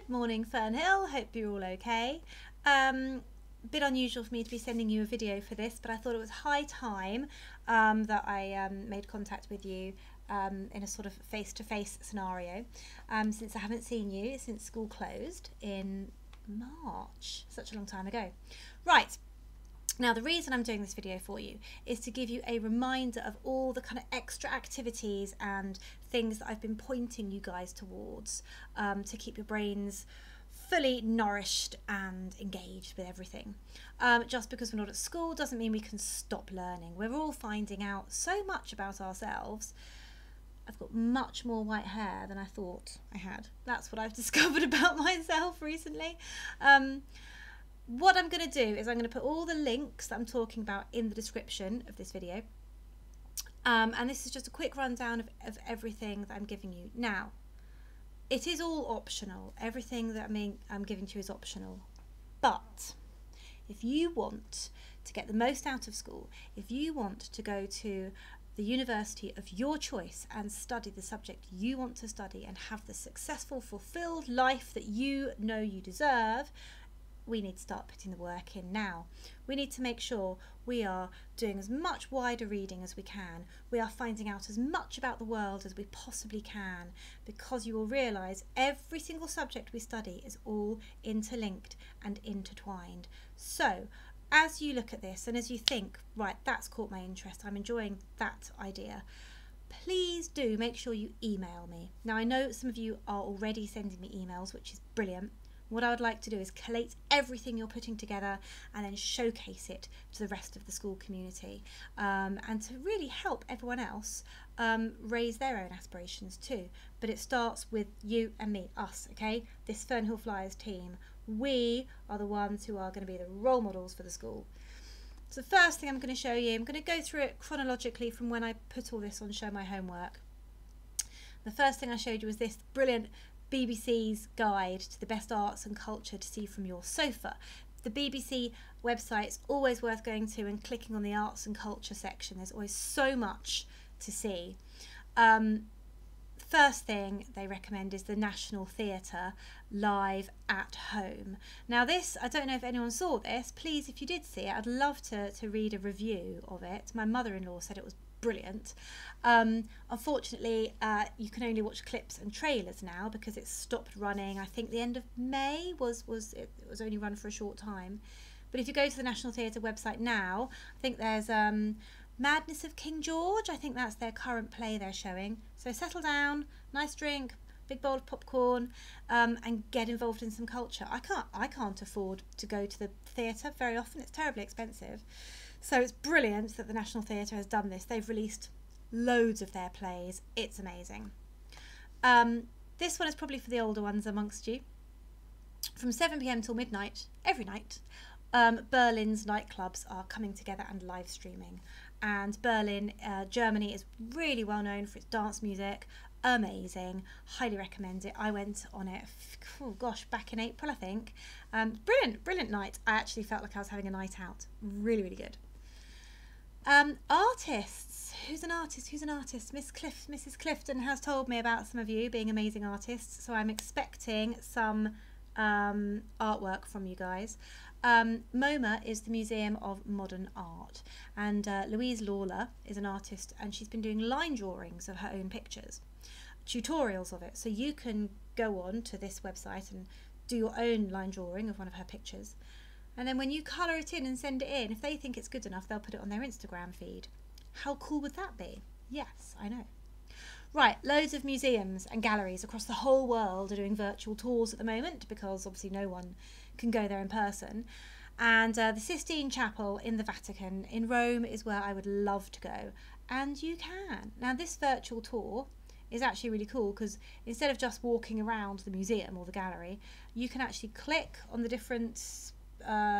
Good morning, Fearnhill. Hope you're all okay. Bit unusual for me to be sending you a video for this, but I thought it was high time that I made contact with you in a sort of face-to-face scenario, since I haven't seen you since school closed in March, such a long time ago. Right. Now, the reason I'm doing this video for you is to give you a reminder of all the kind of extra activities and things that I've been pointing you guys towards to keep your brains fully nourished and engaged with everything. Just because we're not at school doesn't mean we can stop learning. We're all finding out so much about ourselves. I've got much more white hair than I thought I had. That's what I've discovered about myself recently. What I'm going to do is I'm going to put all the links that I'm talking about in the description of this video. And this is just a quick rundown of everything that I'm giving you. Now, it is all optional. Everything that I'm giving to you is optional. But if you want to get the most out of school, if you want to go to the university of your choice and study the subject you want to study and have the successful, fulfilled life that you know you deserve, we need to start putting the work in now. We need to make sure we are doing as much wider reading as we can. We are finding out as much about the world as we possibly can, because you will realise every single subject we study is all interlinked and intertwined. So as you look at this and as you think, right, that's caught my interest, I'm enjoying that idea, please do make sure you email me. Now, I know some of you are already sending me emails, which is brilliant. What I would like to do is collate everything you're putting together and then showcase it to the rest of the school community, and to really help everyone else raise their own aspirations too. But it starts with you and me, us, okay? This Fearnhill Flyers team. We are the ones who are going to be the role models for the school. So the first thing I'm going to show you, I'm going to go through it chronologically from when I put all this on Show My Homework. The first thing I showed you was this brilliant BBC's guide to the best arts and culture to see from your sofa. The BBC website is always worth going to and clicking on the arts and culture section. There's always so much to see. First thing they recommend is the National Theatre live at home. Now this, I don't know if anyone saw this. Please, if you did see it, I'd love to read a review of it. My mother-in-law said it was brilliant. Unfortunately, you can only watch clips and trailers now because it's stopped running. I think the end of May it was only run for a short time. But if you go to the National Theatre website now, I think there's Madness of King George. I think that's their current play they're showing. So settle down, nice drink, big bowl of popcorn, and get involved in some culture. I can't afford to go to the theatre very often. It's terribly expensive. So it's brilliant that the National Theatre has done this. They've released loads of their plays. It's amazing. This one is probably for the older ones amongst you. From 7 PM till midnight, every night, Berlin's nightclubs are coming together and live streaming. And Berlin, Germany, is really well known for its dance music. Amazing. Highly recommend it. I went on it, oh gosh, back in April, I think. Brilliant night. I actually felt like I was having a night out. Really, really good. Artists. Who's an artist? Mrs. Clifton has told me about some of you being amazing artists, so I'm expecting some artwork from you guys. MoMA is the Museum of Modern Art, and Louise Lawler is an artist, and she's been doing line drawings of her own pictures, tutorials of it, so you can go on to this website and do your own line drawing of one of her pictures. And then when you colour it in and send it in, if they think it's good enough, they'll put it on their Instagram feed. How cool would that be? Yes, I know. Right, loads of museums and galleries across the whole world are doing virtual tours at the moment because obviously no one can go there in person. And the Sistine Chapel in the Vatican in Rome is where I would love to go. And you can. Now this virtual tour is actually really cool because instead of just walking around the museum or the gallery, you can actually click on the different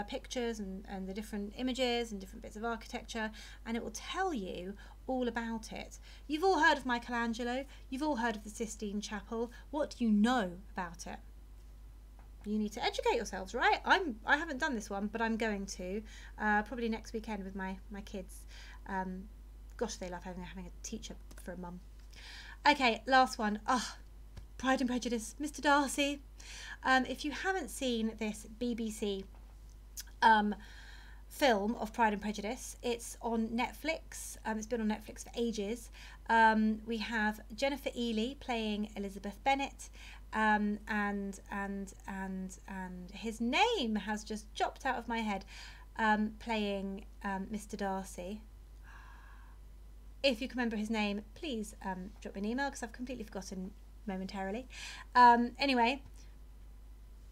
pictures and the different images and different bits of architecture, and it will tell you all about it. You've all heard of Michelangelo, you've all heard of the Sistine Chapel. What do you know about it? You need to educate yourselves, right? I haven't done this one, but I'm going to probably next weekend with my kids. Gosh, they love having a teacher for a mum. Okay, last one. Pride and Prejudice, Mr Darcy. If you haven't seen this BBC film of Pride and Prejudice, it's on Netflix. It's been on Netflix for ages. We have Jennifer Ely playing Elizabeth Bennet, and his name has just dropped out of my head, playing Mr Darcy. If you can remember his name, please drop me an email, because I've completely forgotten momentarily. Anyway,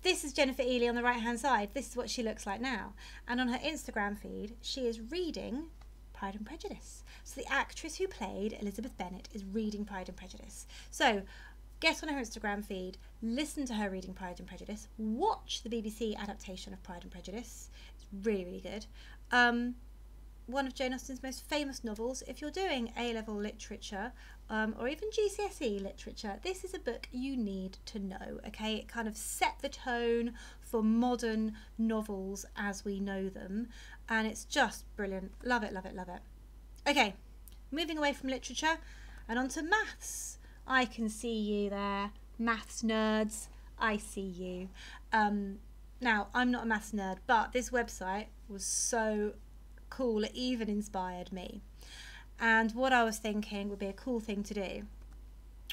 this is Jennifer Ely on the right hand side. This is what she looks like now, and on her Instagram feed she is reading Pride and Prejudice. So the actress who played Elizabeth Bennet is reading Pride and Prejudice. So get on her Instagram feed, listen to her reading Pride and Prejudice, watch the BBC adaptation of Pride and Prejudice. It's really, really good. One of Jane Austen's most famous novels. If you're doing A-level literature, or even GCSE literature, this is a book you need to know, okay? It kind of set the tone for modern novels as we know them, and it's just brilliant. Love it, love it, love it. Okay, moving away from literature and on to maths. I can see you there, maths nerds. I see you. Now, I'm not a maths nerd, but this website was so cool, it even inspired me. And what I was thinking would be a cool thing to do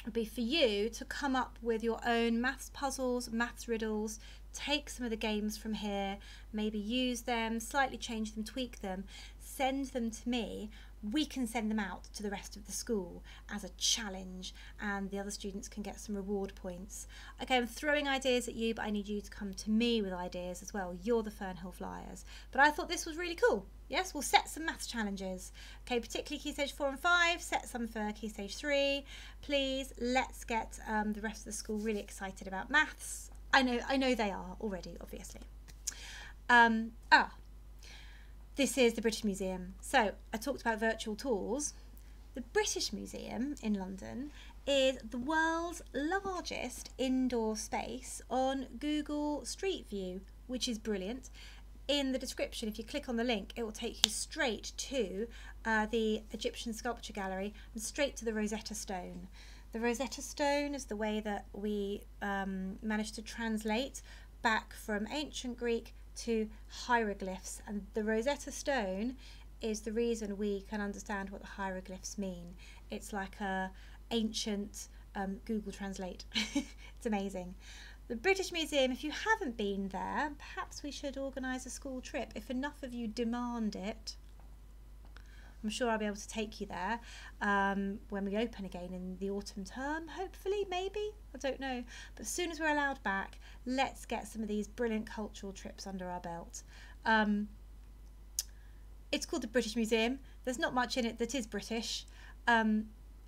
would be for you to come up with your own maths puzzles, maths riddles, take some of the games from here, maybe use them, slightly change them, tweak them, send them to me. We can send them out to the rest of the school as a challenge, and the other students can get some reward points. Okay, I'm throwing ideas at you, but I need you to come to me with ideas as well. You're the Fearnhill Flyers. But I thought this was really cool. Yes, we'll set some maths challenges. Okay, particularly Key Stage 4 and 5, set some for Key Stage 3. Please, let's get the rest of the school really excited about maths. I know they are already, obviously. This is the British Museum. So I talked about virtual tours. The British Museum in London is the world's largest indoor space on Google Street View, which is brilliant. In the description, if you click on the link, it will take you straight to the Egyptian Sculpture Gallery and straight to the Rosetta Stone. The Rosetta Stone is the way that we managed to translate back from ancient Greek to hieroglyphs, and the Rosetta Stone is the reason we can understand what the hieroglyphs mean. It's like a ancient Google Translate. It's amazing. The British Museum, if you haven't been there, perhaps we should organise a school trip. If enough of you demand it, I'm sure I'll be able to take you there when we open again in the autumn term, hopefully, maybe, I don't know. But as soon as we're allowed back, let's get some of these brilliant cultural trips under our belt. It's called the British Museum. There's not much in it that is British.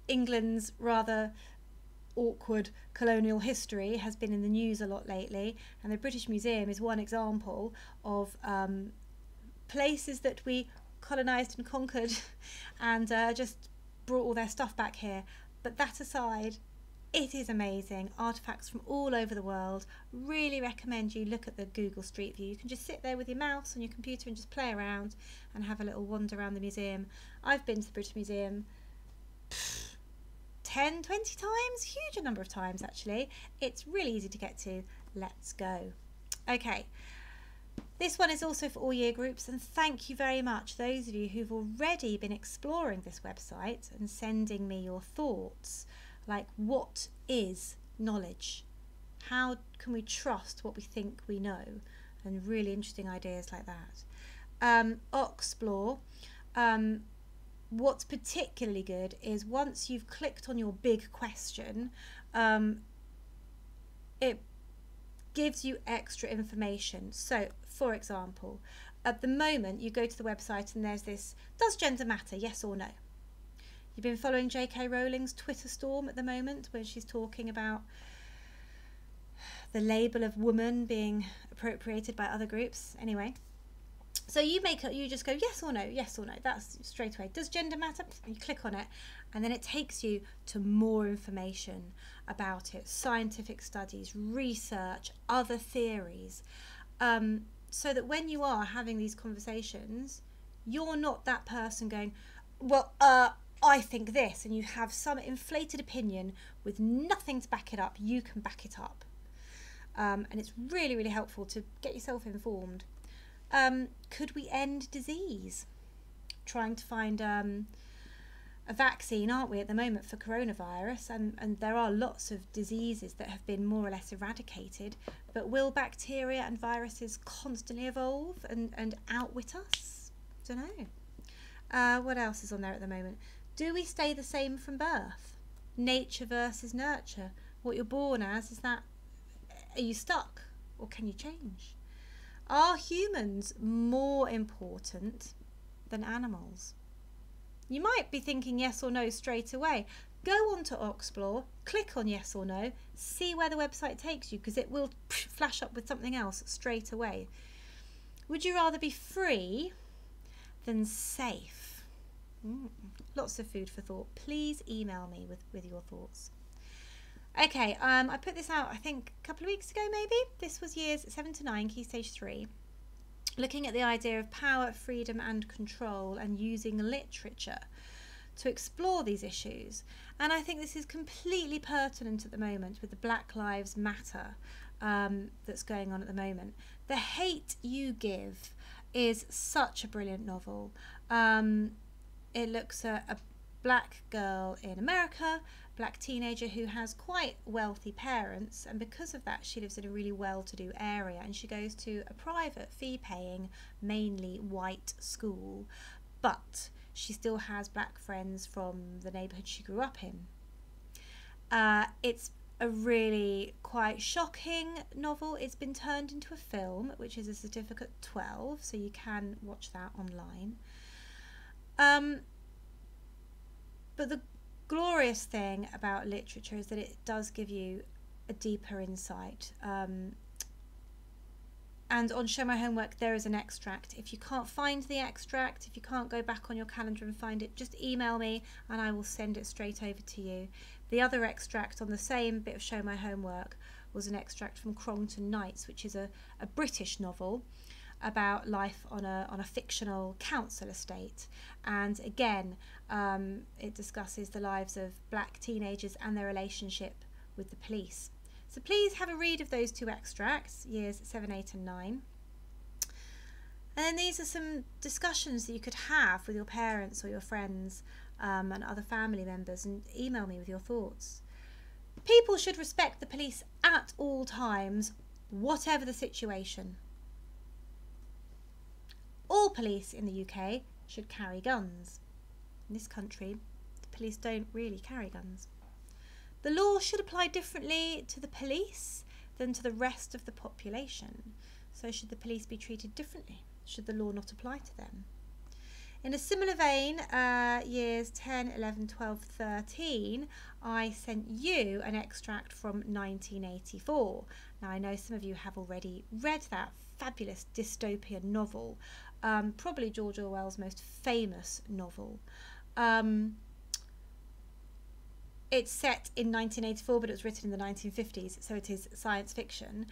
England's rather awkward colonial history has been in the news a lot lately, and the British Museum is one example of places that we colonised and conquered and just brought all their stuff back here. But that aside, it is amazing. Artefacts from all over the world. Really recommend you look at the Google Street View. You can just sit there with your mouse on your computer and just play around and have a little wander around the museum. I've been to the British Museum 10, 20 times, huge number of times actually. It's really easy to get to. Let's go. Okay. This one is also for all year groups, and thank you very much those of you who've already been exploring this website and sending me your thoughts, like what is knowledge? How can we trust what we think we know? And really interesting ideas like that. Oxplore, what's particularly good is once you've clicked on your big question, it gives you extra information. So, for example, at the moment you go to the website and there's this, does gender matter, yes or no? You've been following J.K. Rowling's Twitter storm at the moment when she's talking about the label of woman being appropriated by other groups. Anyway, so you just go yes or no, that's straight away. Does gender matter? You click on it and then it takes you to more information about it, scientific studies, research, other theories, so that when you are having these conversations, you're not that person going, well, I think this, and you have some inflated opinion with nothing to back it up, you can back it up. And it's really, really helpful to get yourself informed. Could we end disease? Trying to find a vaccine, aren't we, at the moment for coronavirus? And there are lots of diseases that have been more or less eradicated. But will bacteria and viruses constantly evolve and outwit us? Don't know. What else is on there at the moment? Do we stay the same from birth? Nature versus nurture. What you're born as, are you stuck or can you change? Are humans more important than animals? You might be thinking yes or no straight away. Go on to Oxplore, click on yes or no, see where the website takes you, because it will flash up with something else straight away. Would you rather be free than safe? Lots of food for thought. Please email me with your thoughts. Okay, I put this out I think a couple of weeks ago maybe. This was years 7 to 9, Key Stage 3. Looking at the idea of power, freedom and control and using literature to explore these issues. And I think this is completely pertinent at the moment with the Black Lives Matter that's going on at the moment. The Hate You Give is such a brilliant novel. It looks at a black girl in America, black teenager who has quite wealthy parents, and because of that she lives in a really well-to-do area, and she goes to a private fee-paying, mainly white school, but she still has black friends from the neighbourhood she grew up in. It's a really quite shocking novel. It's been turned into a film, which is a certificate 12, so you can watch that online. But the glorious thing about literature is that it does give you a deeper insight. And on Show My Homework there is an extract. If you can't find the extract, if you can't go back on your calendar and find it, just email me and I will send it straight over to you. The other extract on the same bit of Show My Homework was an extract from Crongton Nights, which is a British novel about life on a fictional council estate, and again it discusses the lives of black teenagers and their relationship with the police. So please have a read of those two extracts, years 7, 8 and 9. And then these are some discussions that you could have with your parents or your friends and other family members, and email me with your thoughts. People should respect the police at all times, whatever the situation. All police in the UK should carry guns. In this country, the police don't really carry guns. The law should apply differently to the police than to the rest of the population. So should the police be treated differently? Should the law not apply to them? In a similar vein, years 10, 11, 12, 13, I sent you an extract from 1984. Now, I know some of you have already read that fabulous dystopian novel, probably George Orwell's most famous novel. It's set in 1984, but it was written in the 1950s, so it is science fiction.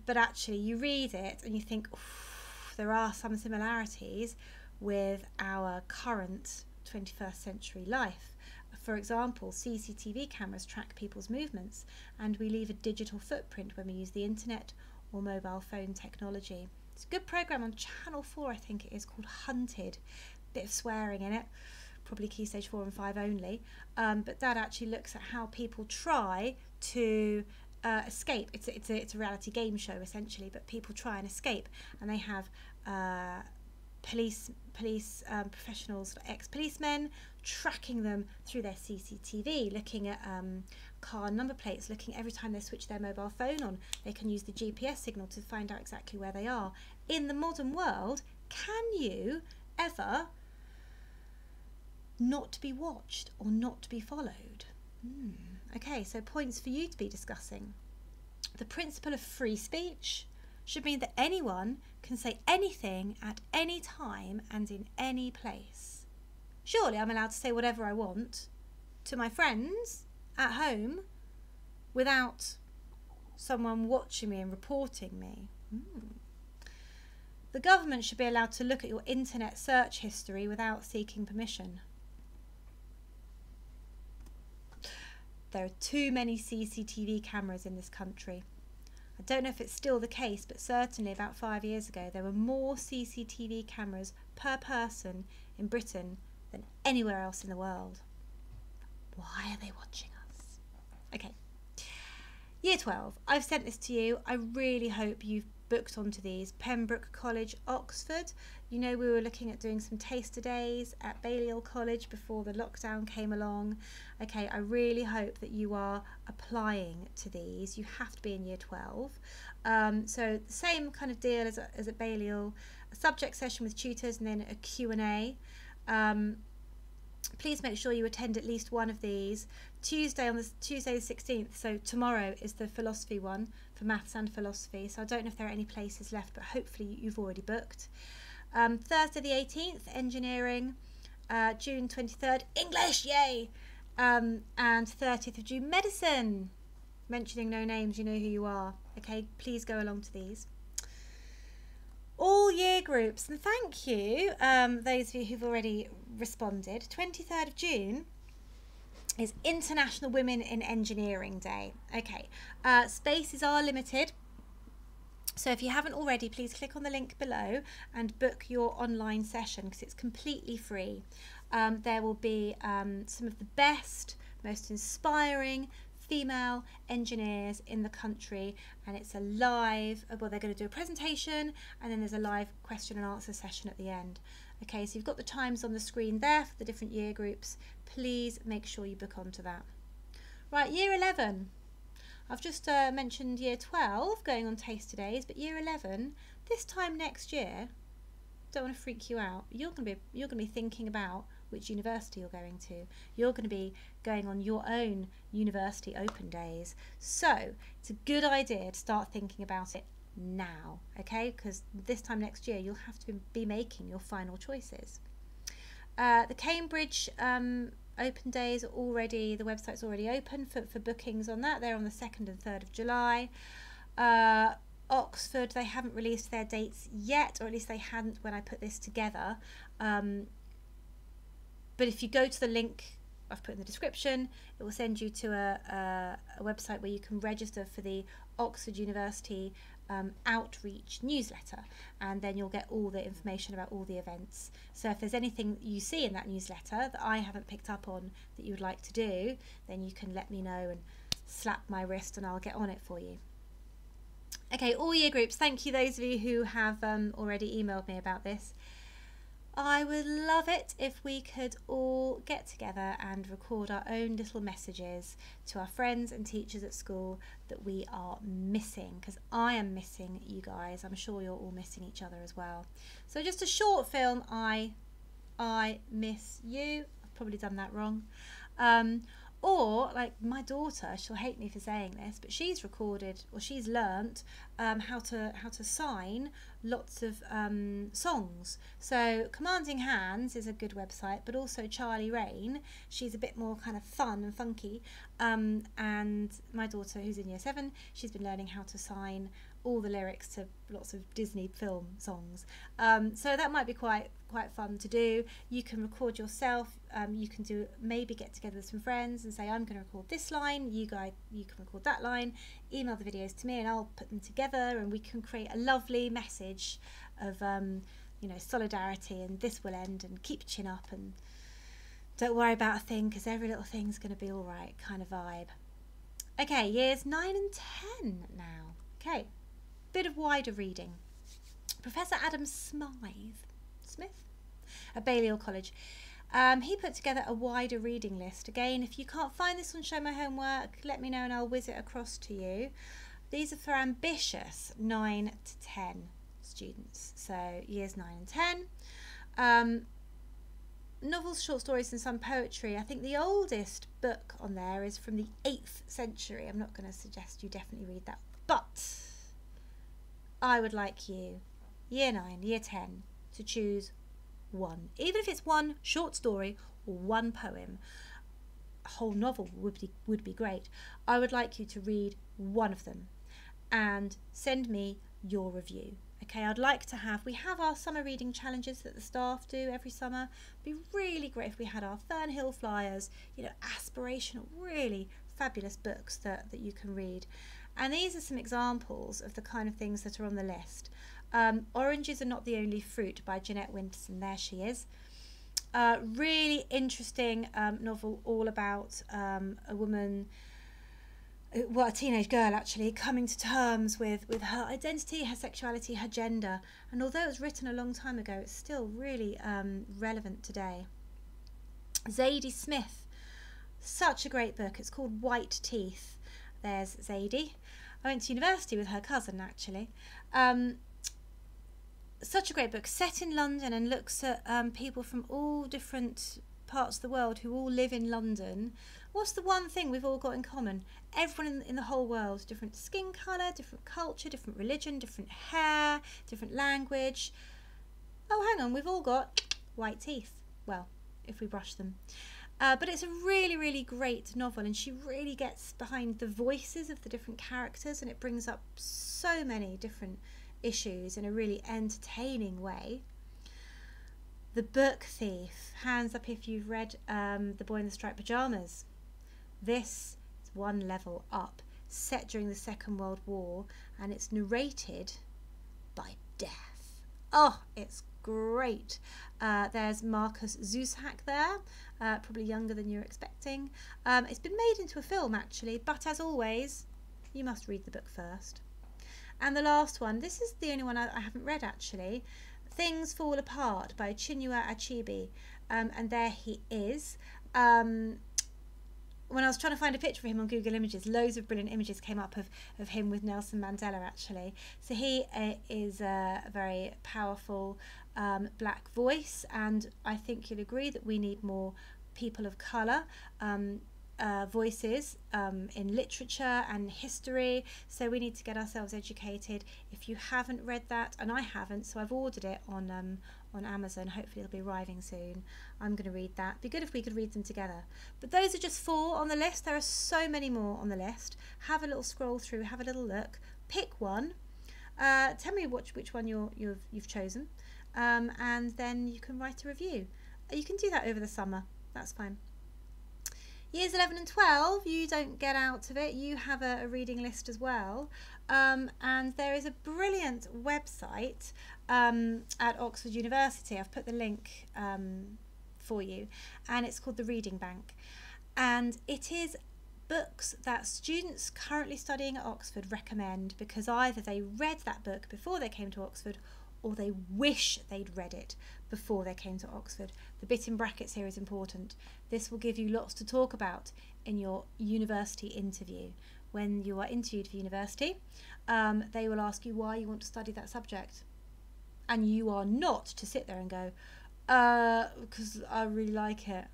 But actually, you read it and you think, there are some similarities with our current 21st century life. For example, CCTV cameras track people's movements, and we leave a digital footprint when we use the internet or mobile phone technology. It's a good programme on Channel 4, I think it is, called Hunted. Bit of swearing in it, probably Key Stage 4 and 5 only, but that actually looks at how people try to escape. It's a reality game show essentially, but people try and escape, and they have police professionals, ex-policemen, tracking them through their CCTV, looking at car number plates, looking every time they switch their mobile phone on. They can use the GPS signal to find out exactly where they are. In the modern world, can you ever not be watched or not be followed? Okay, so points for you to be discussing. The principle of free speech should mean that anyone can say anything at any time and in any place. Surely I'm allowed to say whatever I want to my friends at home without someone watching me and reporting me. The government should be allowed to look at your internet search history without seeking permission. There are too many CCTV cameras in this country. I don't know if it's still the case, but certainly about 5 years ago, there were more CCTV cameras per person in Britain than anywhere else in the world. Why are they watching us? Okay. Year 12, I've sent this to you. I really hope you've booked onto these. Pembroke College, Oxford. You know, we were looking at doing some taster days at Balliol College before the lockdown came along. Okay, I really hope that you are applying to these. You have to be in year 12. So the same kind of deal as at Balliol, a subject session with tutors and then a Q&A. Please make sure you attend at least one of these. Tuesday the 16th, so tomorrow, is the philosophy one for maths and philosophy. So I don't know if there are any places left, but hopefully you've already booked. Thursday the 18th, engineering. June 23rd, English, yay! And 30th of June, medicine. Mentioning no names, you know who you are. Okay, please go along to these. All year groups, and thank you, those of you who've already responded. 23rd of June is International Women in Engineering Day. Okay, spaces are limited, so if you haven't already, please click on the link below and book your online session because it's completely free. There will be some of the best, most inspiring female engineers in the country, and it's a live, well, they're going to do a presentation and then there's a live question and answer session at the end. Okay, so you've got the times on the screen there for the different year groups. Please make sure you book onto that. Right, year 11. I've just mentioned year 12 going on taster days, but year 11, this time next year, don't want to freak you out, you're going to be thinking about which university you're going to. You're going to be going on your own university open days. So it's a good idea to start thinking about it now, okay? Because this time next year, you'll have to be making your final choices. The Cambridge open days are already, the website's already open for bookings on that. They're on the 2nd and 3rd of July. Oxford, they haven't released their dates yet, or at least they hadn't when I put this together. But if you go to the link I've put in the description, it will send you to a website where you can register for the Oxford University outreach newsletter, and then you'll get all the information about all the events. So if there's anything you see in that newsletter that I haven't picked up on that you would like to do, then you can let me know and slap my wrist and I'll get on it for you. Okay, all year groups, thank you those of you who have already emailed me about this. I would love it if we could all get together and record our own little messages to our friends and teachers at school that we are missing, because I am missing you guys. I'm sure you're all missing each other as well. So just a short film, I miss you. I've probably done that wrong. Or like my daughter, she'll hate me for saying this, but she's recorded, or she's learnt how to sign lots of songs. So Commanding Hands is a good website, but also Charlie Rain. She's a bit more kind of fun and funky. And my daughter, who's in year 7, she's been learning how to sign all the lyrics to lots of Disney film songs. So that might be quite fun to do. You can record yourself. You can maybe get together with some friends and say, I'm going to record this line, you can record that line, email the videos to me and I'll put them together, and we can create a lovely message of you know, solidarity and this will end and keep your chin up and don't worry about a thing because every little thing's going to be all right kind of vibe. Okay, years 9 and 10 now. Okay, bit of wider reading. Professor Adam Smith at Balliol College. He put together a wider reading list. Again, if you can't find this on Show My Homework, let me know and I'll whiz it across to you. These are for ambitious 9 to 10 students, so years 9 and 10. Novels, short stories and some poetry. I think the oldest book on there is from the 8th century. I'm not going to suggest you definitely read that, but I would like you, year 9, year 10, to choose one. Even if it's one short story or one poem, a whole novel would be great. I would like you to read one of them and send me your review. Okay, I'd like to we have our summer reading challenges that the staff do every summer. It'd be really great if we had our Fearnhill Flyers, you know, aspirational, really fabulous books that you can read. And these are some examples of the kind of things that are on the list. Oranges Are Not the Only Fruit by Jeanette Winterson. There she is. Really interesting novel, all about a woman, well, a teenage girl actually, coming to terms with her identity, her sexuality, her gender. And although it was written a long time ago, it's still really relevant today. Zadie Smith, such a great book. It's called White Teeth. There's Zadie. I went to university with her cousin, actually. Such a great book, set in London, and looks at people from all different parts of the world who all live in London. What's the one thing we've all got in common? Everyone in the whole world, different skin colour, different culture, different religion, different hair, different language. Oh, hang on, we've all got white teeth. Well, if we brush them. But it's a really, really great novel, and she really gets behind the voices of the different characters, and it brings up so many different issues in a really entertaining way. The Book Thief. Hands up if you've read The Boy in the Striped Pyjamas. This is one level up, set during the Second World War, and it's narrated by Death. Oh, it's great. There's Marcus Zusak there, probably younger than you're expecting. It's been made into a film actually, but as always, you must read the book first. And the last one, this is the only one I haven't read actually, Things Fall Apart by Chinua Achebe, and there he is. When I was trying to find a picture of him on Google Images, loads of brilliant images came up of him with Nelson Mandela actually. So he is a very powerful black voice, and I think you'll agree that we need more people of colour voices in literature and history, so we need to get ourselves educated. If you haven't read that, and I haven't, so I've ordered it on Amazon, hopefully it'll be arriving soon. I'm going to read that. Be good if we could read them together. But those are just 4 on the list. There are so many more on the list. Have a little scroll through, have a little look, pick one, tell me which one you've chosen, and then you can write a review. You can do that over the summer, that's fine. Years 11 and 12, you don't get out of it. You have a reading list as well. And there is a brilliant website at Oxford University. I've put the link for you. And it's called the Reading Bank. And it is books that students currently studying at Oxford recommend, because either they read that book before they came to Oxford, or they wish they'd read it before they came to Oxford. The bit in brackets here is important. This will give you lots to talk about in your university interview. When you are interviewed for university, they will ask you why you want to study that subject. And you are not to sit there and go, because I really like it.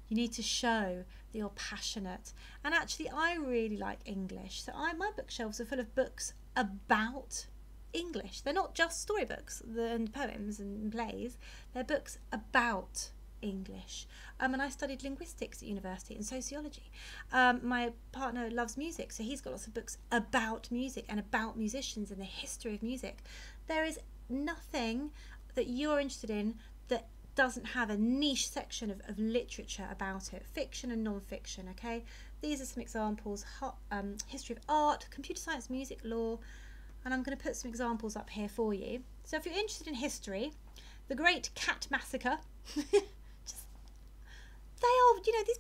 You need to show that you're passionate. And actually, I really like English. So my bookshelves are full of books about English. They're not just storybooks and poems and plays. They're books about English. And I studied linguistics at university and sociology. My partner loves music, so he's got lots of books about music and about musicians and the history of music. There is nothing that you're interested in that doesn't have a niche section of literature about it, fiction and non-fiction, okay? These are some examples: history of art, computer science, music, law. And I'm going to put some examples up here for you. So if you're interested in history, the Great Cat Massacre, these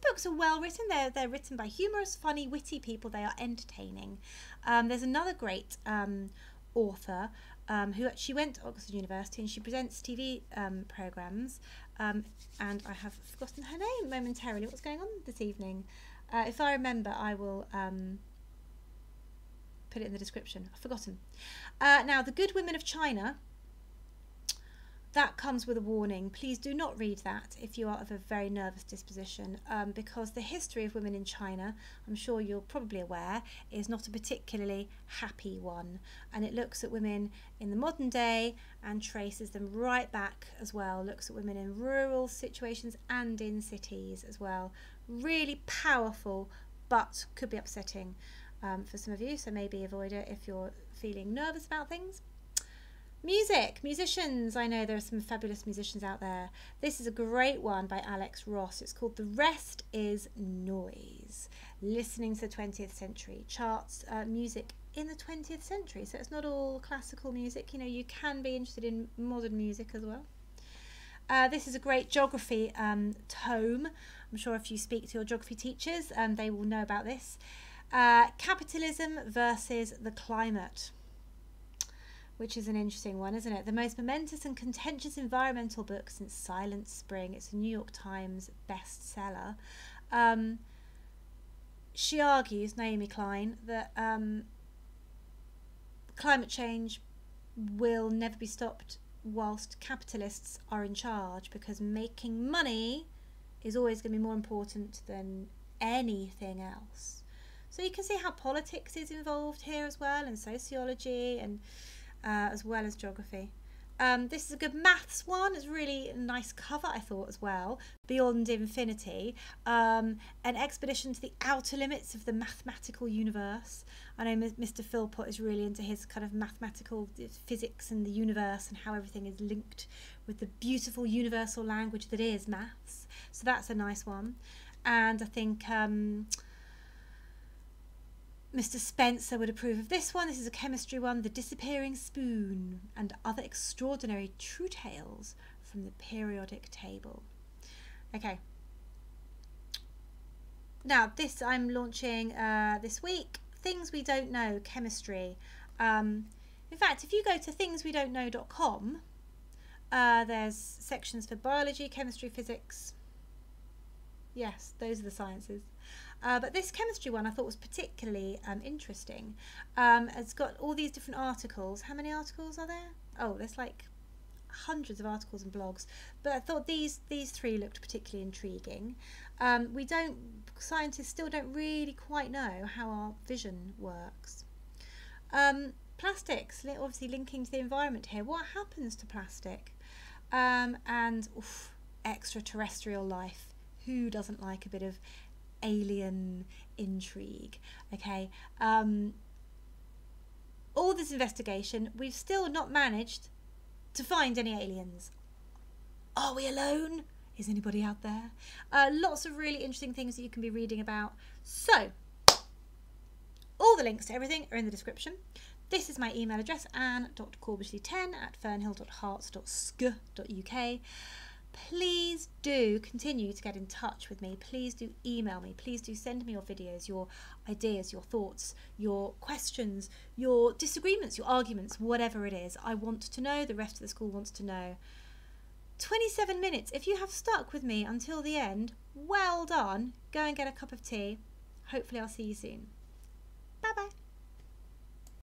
books are well written. They're written by humorous, funny, witty people. They are entertaining. There's another great author who actually went to Oxford University, and she presents TV programmes. And I have forgotten her name momentarily. What's going on this evening? If I remember, I will put it in the description. I've forgotten. Now, The Good Women of China, that comes with a warning. Please do not read that if you are of a very nervous disposition, because the history of women in China, I'm sure you're probably aware, is not a particularly happy one, and it looks at women in the modern day and traces them right back as well, looks at women in rural situations and in cities as well. Really powerful, but could be upsetting for some of you, so maybe avoid it if you're feeling nervous about things. Music, musicians. I know there are some fabulous musicians out there. This is a great one by Alex Ross. It's called The Rest is Noise. Listening to the 20th century. Charts music in the 20th century. So it's not all classical music. You know, you can be interested in modern music as well. This is a great geography tome. I'm sure if you speak to your geography teachers, they will know about this. Capitalism versus the climate, which is an interesting one, isn't it? The most momentous and contentious environmental book since Silent Spring. It's a New York Times bestseller. She argues, Naomi Klein, that climate change will never be stopped whilst capitalists are in charge, because making money is always going to be more important than anything else. So you can see how politics is involved here as well, and sociology, and as well as geography. This is a good maths one. It's really a nice cover, I thought, as well. Beyond Infinity, an expedition to the outer limits of the mathematical universe. I know Mr Philpott is really into his kind of mathematical physics and the universe and how everything is linked with the beautiful universal language that is maths. So that's a nice one. And I think Mr Spencer would approve of this one. This is a chemistry one, The Disappearing Spoon and Other Extraordinary True Tales from the Periodic Table. Okay. Now, this I'm launching this week, Things We Don't Know, Chemistry. In fact, if you go to thingswedon'tknow.com, there's sections for biology, chemistry, physics. Yes, those are the sciences. But this chemistry one I thought was particularly interesting. It's got all these different articles. How many articles are there? Oh, there's like hundreds of articles and blogs. But I thought these three looked particularly intriguing. Scientists still don't really quite know how our vision works. Plastics, obviously linking to the environment here. What happens to plastic? And extraterrestrial life. Who doesn't like a bit of alien intrigue? Okay, all this investigation, we've still not managed to find any aliens. Are we alone? Is anybody out there? Lots of really interesting things that you can be reading about. So all the links to everything are in the description. This is my email address, anne.corbishley10@fearnhill.hearts.sc.uk. Please do continue to get in touch with me. Please do email me. Please do send me your videos, your ideas, your thoughts, your questions, your disagreements, your arguments, whatever it is. I want to know. The rest of the school wants to know. 27 minutes. If you have stuck with me until the end, well done. Go and get a cup of tea. Hopefully I'll see you soon. Bye bye.